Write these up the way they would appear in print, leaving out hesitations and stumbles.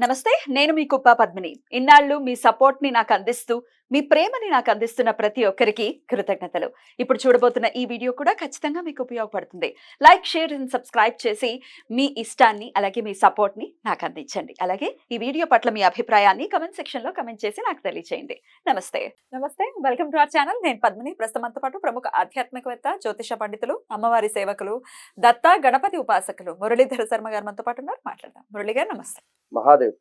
నమస్తే. నేను మీ కుప్ప పద్మిని. ఇన్నాళ్ళు మీ సపోర్ట్‌ని నాకందిస్తూ, మీ ప్రేమని నాకందిస్తున్న ప్రతి ఒక్కరికి కృతజ్ఞతలు. ఇప్పుడు చూడబోతున్న ఈ వీడియో కూడా ఖచ్చితంగా మీకు ఉపయోగపడుతుంది. లైక్, షేర్ అండ్ సబ్స్క్రైబ్ చేసి మీ ఇష్టాన్ని, అలాగే మీ సపోర్ట్‌ని నాకందించండి. అలాగే ఈ వీడియో పట్ల మీ అభిప్రాయాన్ని కామెంట్ సెక్షన్‌లో కామెంట్ చేసి నాకు తెలియజేయండి. నమస్తే. నమస్తే. Welcome to our channel. నేను పద్మిని. ప్రస్తుతం మనతో పాటు ప్రముఖ ఆధ్యాత్మికవేత్త, జ్యోతిష పండితులు, అమ్మవారి సేవకులు, దత్త గణపతి ఉపాసకులు మురళీధర శర్మ గారు మనతో పాటు ఉన్నారు. మాట్లాడదాం. మురళి గారు నమస్తే. మహాదేవ్.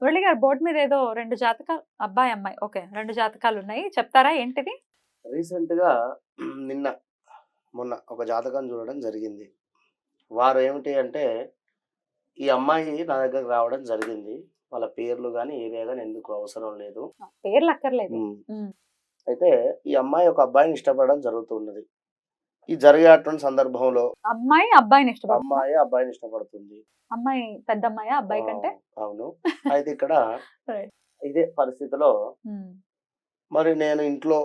మురళి గారు బోర్డ్ మీద ఏదో 2 జాతకాలు అబ్బాయి, అమ్మాయి. ఓకే. 2 జాతకాలున్నాయి. చెప్తారా ఏంటిది? రీసెంట్‌గా నిన్న, మొన్న ఒక జాతకం చూడడం జరిగింది. వారు ఏమిటి అంటే, ఈ అమ్మాయి నా దగ్గరికి రావడం జరిగింది. వాళ్ళ పేర్లు గాని, ఏరియా గాని ఎందుకు అవసరం లేదు. పేర్లక్కర్లేదు. హ్మ్. హ్మ్. అయితే ఈ అమ్మాయి ఒక అబ్బాయిని ఇష్టపడడం జరుగుతున్నది. ఈ జరిగేటువంటి సందర్భంలో అమ్మాయి అబ్బాయిని ఇష్టపడుతుందా? అమ్మాయి అబ్బాయిని ఇష్టపడుతుంది. అమ్మాయి పెద్దమ్మాయా ఆ! అబ్బాయి కంటే? అవును. అయితే ఇక్కడ రైట్. ఇదే పరిస్థితిలో హ్మ్. మరి నేను ఇంట్లో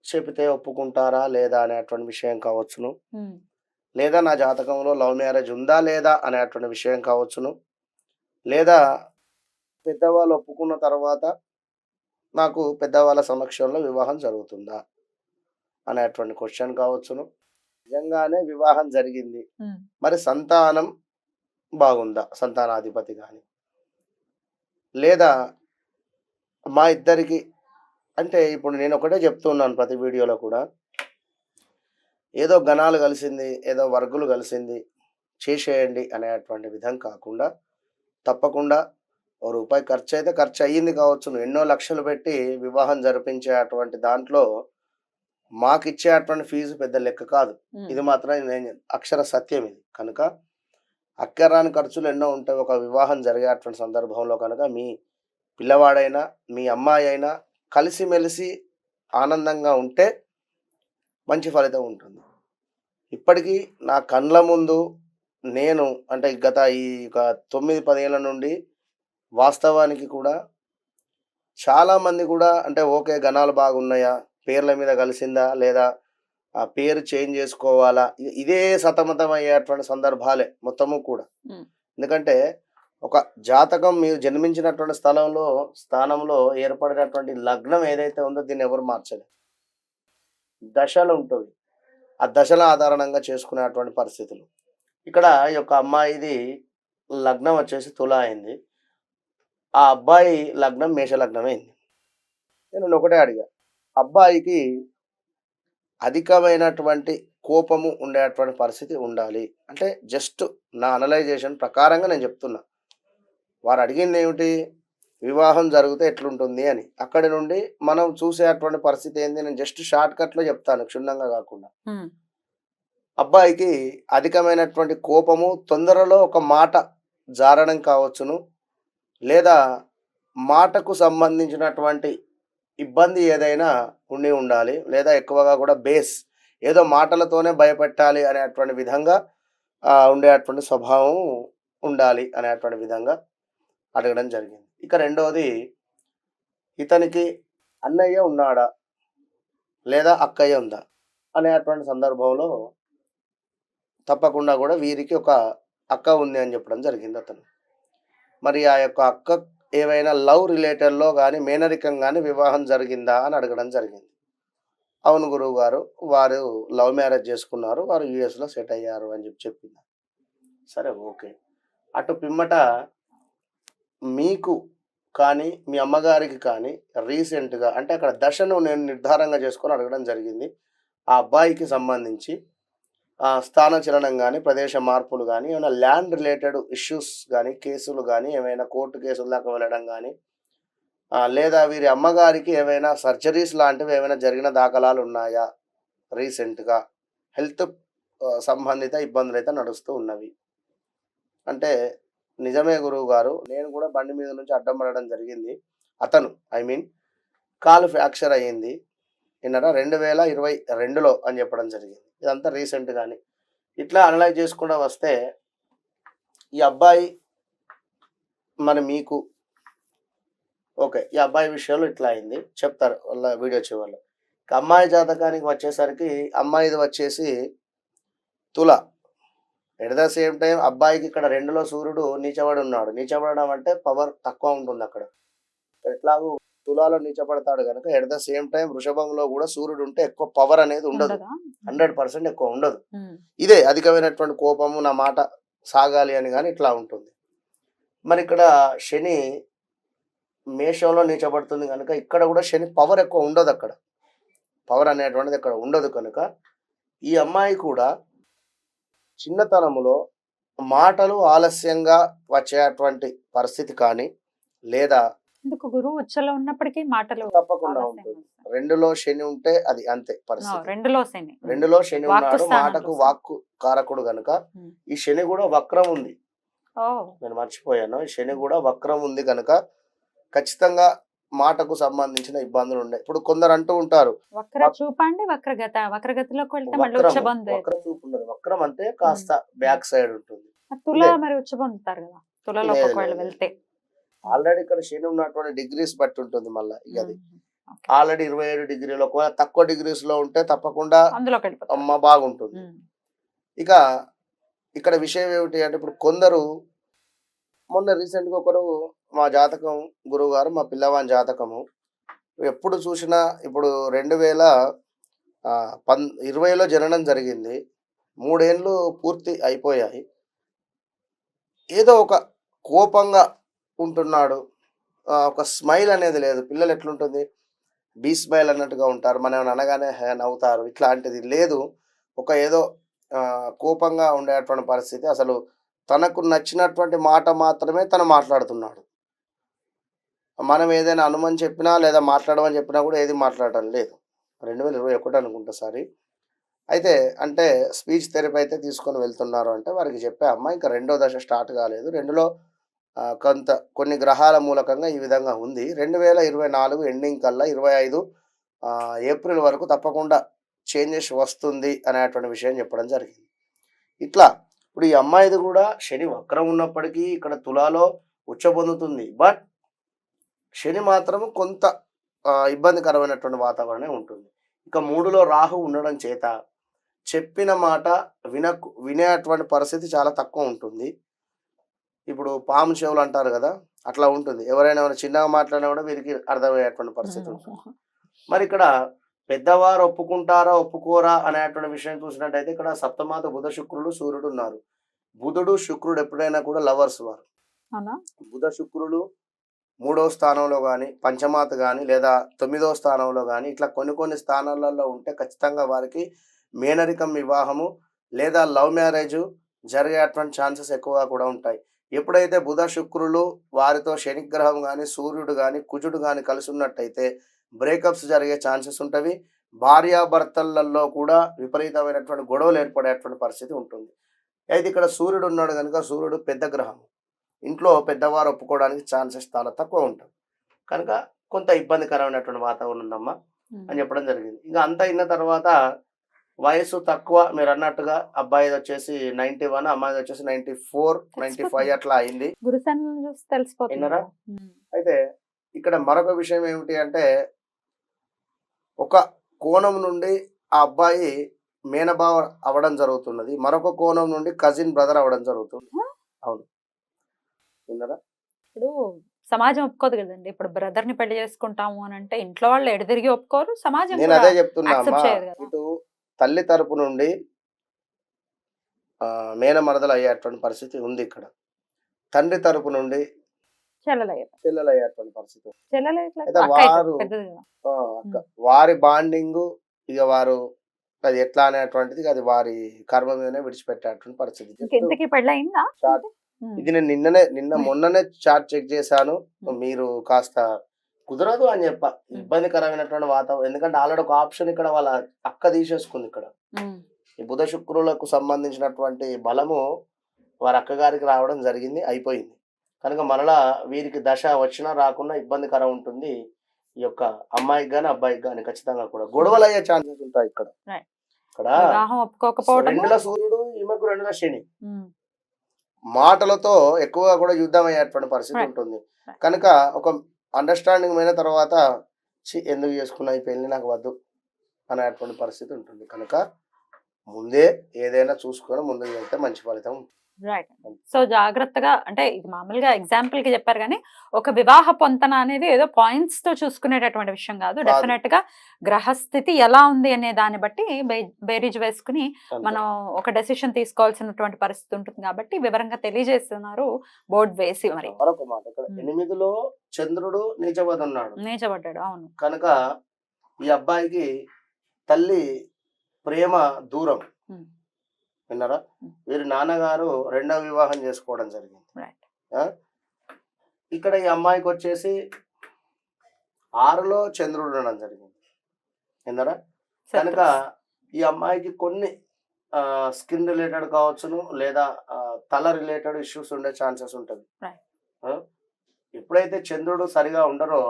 చెబితే ఒప్పుకుంటారా? లేదా? అనేటువంటి విషయం కావచ్చును. హ్మ్. లేదా నా జాతకంలో లవ్ మ్యారేజ్ ఉందా లేదా అనేటువంటి విషయం కావచ్చును. లేదా పెద్దవాళ్ళు ఒప్పుకున్న తర్వాత నాకు పెద్దవాళ్ళ సమక్షంలో వివాహం జరుగుతుందా అనేటువంటి క్వశ్చన్ కావచ్చును. నిజంగానే వివాహం జరిగింది. హ్మ్. మరి సంతానం బాగుందా? సంతానాధిపతి గాని. లేదా మా ఇద్దరికి అంటే ఇప్పుడు నేను ఒకటే చెప్తున్నాను ప్రతి వీడియోలో కూడా. ఏదో గణాలు కలిసింది, ఏదో వర్గులు కలిసింది చేసేయండి అనేటువంటి విధం కాకుండా తప్పకుండా ఓ రూపాయి ఖర్చయితే ఖర్చయ్యింది కావచ్చును. ఎన్నో లక్షలు పెట్టి వివాహం జరిపించే అటువంటి దాంట్లో మాకిచ్చే అటువంటి ఫీజు పెద్ద లెక్క కాదు. హ్మ్. ఇది మాత్రం నేను అక్షర సత్యం ఇది. కనుక అక్కరాని ఖర్చులు ఎన్నో ఉంటాయి. ఒక వివాహం జరిగేటువంటి సందర్భంలో కనుక మీ పిల్లవాడైనా, మీ అమ్మాయి అయినా కలిసిమెలిసి ఆనందంగా ఉంటే మంచి ఫలితం ఉంటుంది. ఇప్పటికీ నా కండ్ల ముందు నేను అంటే గత ఈ ఒక 9, 10 ఏళ్ల నుండి వాస్తవానికి కూడా చాలామంది కూడా అంటే ఓకే. గణాలు బాగున్నాయా? పేర్ల మీద కలిసిందా? లేదా ఆ పేరు చేంజ్ జేసుకోవాలా? ఇదే సతమతం అయ్యేటువంటి సందర్భాలే మొత్తము కూడా. హ్మ్. ఎందుకంటే ఒక జాతకం మీరు జన్మించినటువంటి స్థానంలో ఏర్పడినటువంటి లగ్నం ఏదైతే ఉందో దీన్ని ఎవరు మార్చలేరు. దశలుంటవి. ఆ దశల ఆధారంగా చేసుకునేటువంటి పరిస్థితులు. ఇక్కడ ఈ యొక్క అమ్మాయిది లగ్నం వచ్చేసి తుల అయింది. ఆ అబ్బాయి లగ్నం మేష లగ్నమయింది. నేను ఒకటే అడిగా. అబ్బాయికి అధికమైనటువంటి కోపము ఉండేటువంటి పరిస్థితి ఉండాలి. అంటే జస్ట్ నా అనలైజేషన్ ప్రకారంగా నేను చెప్తున్నా. వారు అడిగిందేమిటి? వివాహం జరిగితే ఎట్లుంటుంది అని. అక్కడి నుండి మనం చూసేటువంటి పరిస్థితి ఏంది? నేను జస్ట్ షార్ట్‌కట్‌లో చెప్తాను క్షుణ్ణంగా కాకుండా. హ్మ్. అబ్బాయికి అధికమైనటువంటి కోపము, తొందరలో ఒక మాట జారడం కావచ్చును. లేదా మాటకు సంబంధించినటువంటి ఇబ్బంది ఏదైనా ఉండాలి. లేదా ఎక్కువగా కూడా ఏదో మాటలతోనే భయపెట్టాలి అనేటువంటి విధంగా ఉండేటువంటి స్వభావం ఉండాలి అనేటువంటి విధంగా అడగడం జరిగింది. ఇక రెండోది ఇతనికి అన్నయ్య ఉన్నాడా? లేదా అక్కయ్య ఉందా? అనేటువంటి సందర్భంలో తప్పకుండా కూడా వీరికి ఒక అక్క ఉంది అని చెప్పడం జరిగింది అతను. మరి ఆ యొక్క అక్క ఏవైనా లవ్ రిలేటెడ్‌లో గాని, మేనరికం గాని వివాహం జరిగిందా అని అడగడం జరిగింది. అవును గురువుగారు. వారు లవ్ మ్యారేజ్ చేసుకున్నారు. వారు యూఎస్‌లో సెట్ అయ్యారు అని చెప్పింది. సరే ఓకే. అటు పిమ్మట మీకు కానీ, మీ అమ్మగారికి కానీ రీసెంట్‌గా అంటే అక్కడ దశను నేను నిర్ధారంగా చేసుకొని అడగడం జరిగింది. ఆ అబ్బాయికి సంబంధించి స్థానచలనం గాని, ప్రదేశ మార్పులు గాని, ఏమైనా ల్యాండ్ రిలేటెడ్ ఇష్యూస్ గాని, కేసులు గాని, ఏమైనా కోర్టు కేసుల దాకా వెళ్ళడం గాని, లేదా వీరి అమ్మగారికి ఏవైనా సర్జరీస్ లాంటివి ఏమైనా జరిగిన దాఖలాలున్నాయా? రీసెంట్‌గా హెల్త్ సంబంధిత ఇబ్బందులైతే నడుస్తూ ఉన్నవి. అంటే నిజమే గురువుగారు. నేను కూడా బండి మీద నుంచి అడ్డం పడడం జరిగింది. అతను ఐ మీన్ కాలు ఫ్రాక్చర్ అయ్యింది. విన్నారా? 2022లో అని చెప్పడం జరిగింది. ఇదంతా రీసెంట్‌గానే. ఇట్లా అనలైజ్ చేసుకుంటా వస్తే ఈ అబ్బాయి మరి మీకు ఓకే. ఈ అబ్బాయి విషయంలో ఇట్లా అయింది. చెప్తారు వాళ్ళ వీడియో చివర్లో. ఇక అమ్మాయి జాతకానికి వచ్చేసరికి అమ్మాయిది వచ్చేసి తుల. ఎట్ ద సేమ్ టైం అబ్బాయికి ఇక్కడ 2లో సూర్యుడు నీచబడి ఉన్నాడు. నీచబడడం అంటే పవర్ తక్కువ ఉంటుంది అక్కడ. ఎట్లాగూ తులాలో నీచపడతాడు గనుక ఎట్ ద సేమ్ టైం వృషభంలో కూడా సూర్యుడు ఉంటే ఎక్కువ పవర్ అనేది ఉండదు. ఉండదా? 100% ఎక్కువ ఉండదు. ఉమ్. ఇదే అధికమైనటువంటి కోపము, నా మాట సాగాలి అని గాని ఇట్లా ఉంటుంది. మరి ఇక్కడ శని మేషంలో నీచబడుతుంది కనుక ఇక్కడ కూడా శని పవర్ ఎక్కువ ఉండదు అక్కడ. పవర్ అనేటువంటిది ఇక్కడ ఉండదు కనుక ఈ అమ్మాయి కూడా చిన్నతనములో మాటలు ఆలస్యంగా వచ్చేటువంటి పరిస్థితి కానీ లేదా ఎందుకు గురువు ఉచ్చలో ఉన్నప్పటికీ మాటలు తప్పకుండా ఆలస్యంగా ఉంటుంది. వస్తాయి. 2లో శని ఉంటే అది అంతే ఆ, పరిస్థితి. రెండులో శని. 2లో శని వాక్కు ఉన్నాడు, స్థానంలో మాటకు శని. వాక్కు కారకుడు గనుక ఉమ్. ఈ శని కూడా వక్రం ఉంది. ఓ. నేను మర్చిపోయాను, ఈ శని కూడా వక్రం ఉంది కనుక ఖచ్చితంగా మాటకు సంబంధించిన ఇబ్బందులు ఉన్నాయి. ఇప్పుడు కొందరు అంటూ ఉంటారు వక్ర చూపండి, వక్రగతిలోకి వెళ్తే మళ్ళీ వక్రము, ఉచ్చబొందు. వక్ర చూపు ఉండదు. వక్రం అంటే కాస్త బ్యాక్ సైడ్ ఉంటుంది. తుల లే- మరి ఉచ్చబొందుతారు కదా, తులలో లేదు, ఒకవేళ లేదు. వెళ్తే. ఆల్రెడీ ఇక్కడ శని ఉన్నటువంటి డిగ్రీస్ బట్టి ఉంటుంది. మళ్ళీ ఇక అది ఉమ్. ఓకే. ఆల్రెడీ 27 డిగ్రీలు, ఒకవేళ తక్కువ డిగ్రీస్ లో ఉంటే తప్పకుండా అందులోకి వెళ్ళిపోతారు. అమ్మ బాగుంటుంది. ఉమ్. ఇక ఇక్కడ విషయం ఏమిటి అంటే ఇప్పుడు కొందరు మొన్న రీసెంట్ గా ఒకరు మా జాతకం గురువు గారు, మా పిల్లవాని జాతకము ఎప్పుడు చూసినా ఇప్పుడు 2020లో జననం జరిగింది. 3 ఏళ్ళు పూర్తి అయిపోయాయి. ఏదో ఒక కోపంగా ఉంటున్నాడు. ఒక స్మైల్ అనేది లేదు. పిల్లలు ఎట్లుంటుంది, బీ స్మైల్ అన్నట్టుగా ఉంటారు. మనం ఏమైనా అనగానే నవ్వుతారు. ఇట్లాంటిది లేదు. ఒక ఏదో కోపంగా ఉండేటువంటి పరిస్థితి. అసలు తనకు నచ్చినటువంటి మాట మాత్రమే తను మాట్లాడుతున్నాడు. మనం ఏదైనా అనుమని చెప్పినా లేదా మాట్లాడమని చెప్పినా కూడా ఏది మాట్లాడటం లేదు. 2021 అనుకుంటా సారి. అయితే అంటే స్పీచ్ థెరపీ అయితే తీసుకొని వెళ్తున్నారు అంటే వారికి చెప్పే అమ్మ ఇంకా 2వ దశ స్టార్ట్ కాలేదు. 2లో కొన్ని గ్రహాల మూలకంగా ఈ విధంగా ఉంది. 2024 ఎండింగ్ కల్లా 25 ఏప్రిల్ వరకు తప్పకుండా చేంజెస్ వస్తుంది అనేటువంటి విషయం చెప్పడం జరిగింది. ఇట్లా ఇప్పుడు ఈ అమ్మాయిది కూడా శని వక్రం ఉన్నప్పటికీ ఇక్కడ తులాలో ఉచ్చబొందుతుంది. బట్ శని మాత్రం కొంత ఇబ్బందికరమైనటువంటి వాతావరణమే ఉంటుంది. ఇక 3లో రాహు ఉండడం చేత చెప్పిన మాట వినేటువంటి పరిస్థితి చాలా తక్కువ ఉంటుంది. ఇప్పుడు పాము చెవులు అంటారు కదా, అట్లా ఉంటుంది. ఎవరైనా చిన్నగా మాట్లాడినా కూడా వీరికి అర్థమయ్యేటువంటి పరిస్థితి ఉంటుంది. మరి ఇక్కడ పెద్దవారు ఒప్పుకుంటారా ఒప్పుకోరా అనేటువంటి విషయం చూసినట్టయితే ఇక్కడ సప్తమాత బుధ శుక్రుడు సూర్యుడు ఉన్నారు. బుధుడు శుక్రుడు ఎప్పుడైనా కూడా లవర్స్ వారు. అవునా? బుధ శుక్రులు 3వ స్థానంలో కానీ, పంచమాత కానీ లేదా 9వ స్థానంలో కానీ ఇట్లా కొన్ని స్థానాలలో ఉంటే ఖచ్చితంగా వారికి మేనరికం వివాహము లేదా లవ్ మ్యారేజ్ జరిగేటువంటి ఛాన్సెస్ ఎక్కువగా కూడా ఉంటాయి. ఎప్పుడైతే బుధ శుక్రులు వారితో శనిగ్రహం కానీ, సూర్యుడు కానీ, కుజుడు కానీ కలిసి ఉన్నట్టయితే బ్రేకప్స్ జరిగే ఛాన్సెస్ ఉంటవి. భార్యాభర్తలలో కూడా విపరీతమైనటువంటి గొడవలు ఏర్పడేటువంటి పరిస్థితి ఉంటుంది. అయితే ఇక్కడ సూర్యుడు ఉన్నాడు కనుక సూర్యుడు పెద్ద గ్రహం. ఇంట్లో పెద్దవారు ఒప్పుకోవడానికి ఛాన్సెస్ చాలా తక్కువ ఉంటుంది కనుక కొంత ఇబ్బందికరమైనటువంటి వాతావరణం ఉందమ్మా అని చెప్పడం జరిగింది. ఇంకా అంతా అయిన తర్వాత వయసు తక్కువ మీరు అన్నట్టుగా అబ్బాయిది వచ్చేసి 91, అమ్మాయిది వచ్చేసి 94, 95 అట్లా అయింది. గురుసన్ను చూసి తెలిసిపోతుంది. విన్నారా? ఉమ్. అయితే ఇక్కడ మరొక విషయం ఏమిటి అంటే ఒక కోణం నుండి ఆ అబ్బాయి మేనబావ అవడం జరుగుతున్నది, మరొక కోణం నుండి కజిన్ బ్రదర్ అవడం జరుగుతుంది. అవును, విన్నారా? ఇప్పుడు సమాజం ఒప్పుకోదు కదండి. ఇప్పుడు బ్రదర్ ని పెళ్లి చేసుకుంటాము అని అంటే ఇంట్లో వాళ్ళు ఎడదిరిగి ఒప్పుకోరు, సమాజం నేను కూడా అదే చెప్తున్నా accept అమ్మా. చేయదు కదా. ఇటు తల్లి తరపు నుండి మేనమరదలు అయ్యేటువంటి పరిస్థితి ఉంది. ఇక్కడ తండ్రి తరపు నుండి చెల్లెలయ్యారు. చెల్లెలు అయ్యేటువంటి పరిస్థితి ఉంది. చెల్లెలు ఇట్లా అయితే అక్క అయితే వారు పెద్దది కదా. అక్క వారి బాండింగ్ ఇక వారు అది ఎట్లా అనేటువంటిది అది వారి కర్మ మీదనే విడిచిపెట్టేటువంటి పరిస్థితి. Just ఇంకెంతకి పెళ్ళి అయిందా? chat. ఇది నేను నిన్న మొన్ననే చాట్ చెక్ చేశాను. మీరు కాస్త కుదరదు అని చెప్ప ఇబ్బందికరమైనటువంటి వాతావరణం. ఎందుకంటే ఆల్రెడీ ఒక ఆప్షన్ ఇక్కడ వాళ్ళ అక్క తీసేసుకుంది. ఇక్కడ ఈ బుధ శుక్రులకు సంబంధించినటువంటి బలము వారి అక్కగారికి రావడం జరిగింది, అయిపోయింది. కనుక మరలా వీరికి దశ వచ్చినా రాకున్నా ఇబ్బందికరం ఉంటుంది. ఈ యొక్క అమ్మాయికి గాని అబ్బాయికి గాని ఖచ్చితంగా కూడా గొడవలు అయ్యే ఛాన్సెస్ ఉంటాయి. ఇక్కడ వివాహం ఒప్పుకోకపోవడం, 2ల సూర్యుడు, ఈమెకు 2ల శని, మాటలతో ఎక్కువగా కూడా యుద్ధం అయ్యేటువంటి పరిస్థితి ఉంటుంది. కనుక ఒక అండర్స్టాండింగ్ అయిన తర్వాత ఎందుకు చేసుకున్నా ఈ పెళ్లి నాకు వద్దు అనేటువంటి పరిస్థితి ఉంటుంది. కనుక ముందే ఏదైనా చూసుకొని ముందుకు వెళ్తే మంచి ఫలితం ఉంటుంది. రైట్. సో జాగ్రత్తగా అంటే ఇది మామూలుగా ఎగ్జాంపుల్ కి చెప్పారు కానీ ఒక వివాహ పొంతన అనేది ఏదో పాయింట్స్ తో చూసుకునేటటువంటి విషయం కాదు. కాదు. డెఫినెట్ గా గ్రహస్థితి ఎలా ఉంది అనే దాన్ని బట్టి బేరీజ్ వేసుకుని అంతే. మనం ఒక డెసిషన్ తీసుకోవాల్సినటువంటి పరిస్థితి ఉంటుంది కాబట్టి వివరంగా తెలియజేస్తున్నారు బోర్డు వేసి. మరి మరొక మాట ఇక్కడ ఉమ్. 8లో చంద్రుడు నీచబడి ఉన్నాడు నీచబడ్డాడు. అవును. కనుక ఈ అబ్బాయికి తల్లి ప్రేమ దూరం. ఉమ్. విన్నారా? ఉమ్. వీరి నాన్నగారు రెండవ వివాహం చేసుకోవడం జరిగింది. రైట్. ఆ? ఇక్కడ ఈ అమ్మాయికి వచ్చేసి 6లో చంద్రుడు ఉండడం జరిగింది. విన్నారా? కనుక ఈ అమ్మాయికి కొన్ని స్కిన్ రిలేటెడ్ కావచ్చును, లేదా తల రిలేటెడ్ ఇష్యూస్ ఉండే ఛాన్సెస్ ఉంటుంది. Right. ఎప్పుడైతే చంద్రుడు సరిగా ఉండరో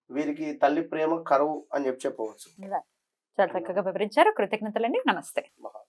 వీరికి తల్లి ప్రేమ కరువు అని చెప్పవచ్చు. చాలా చక్కగా వివరించారు. కృతజ్ఞతలండి. నమస్తే. మహా